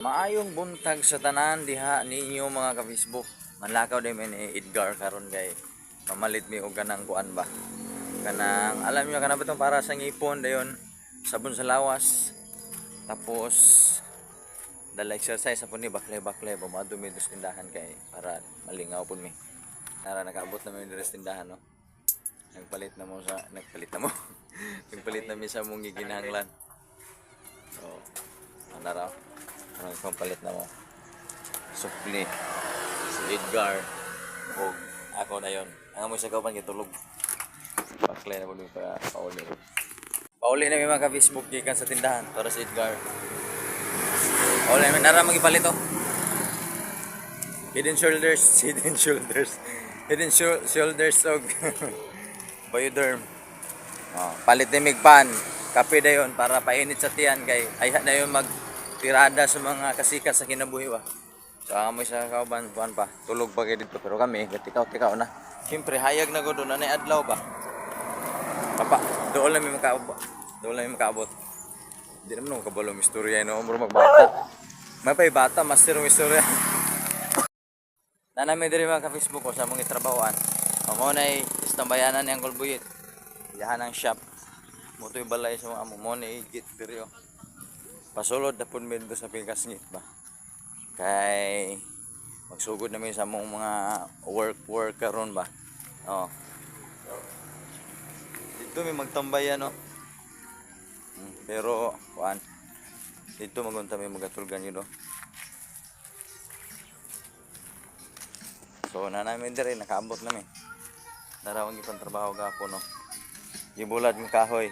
Maayong buntag sa tanan diha ninyo mga ka-Facebook. Manlakaw din ni Edgar karon kay mamalit mi og kanang kuan ba. Kanang alam niyo kana batong para sa ngipon dayon sabon sa lawas. Tapos dala exercise sa ni baklay-baklay bumadumi dos tindahan kay para malingaw pud mi. Tara nakaabot na mi dos tindahan no. Nagpalit na mo. Nagpalit na mi sa mong giginahanglan. So, ano raw? Anong pampalit na mo? Sukli. Si Edgar. O ako na yon. Ang mo sa kauban gitulog. Baklay na mo pa pauli. Pauli na may mga ka-Facebook gikan sa tindahan para si Edgar. Pauli na nara magipalit to. Hidden shoulders og Bioderm. Palit ni migpan. Kape dayon para painit sa tiyan kay ayha na yon magtirada sa mga kasikat sa kinabuhi ba. So amoy sa kauban buwan pa. Tulog pa kay dito pero kami gatikaw-tikaw na. Siyempre hayag na gud na nay adlaw ba. Papa, dool na mi makaabot. Di naman ako kabalo ng istorya no, muro magbata. May pay bata master ng istorya. Nanami diri mga ka-Facebook ko sa mong itrabahoan. Mao nay istambayanan ni Uncle Buyit. Yahan ang shop. Motoy balay sa mga mo na igit diri oh. Pasulod na pud mi sa Pigasngit ba. Kay magsugod na mi sa mong mga work karon ba. Oh. Dito mi magtambayan no. Pero kuan dito magunta mi magatulgan yun no. So namin diri nakaabot na mi. Darawang ipang trabaho gapon no. Gibulad mi kahoy.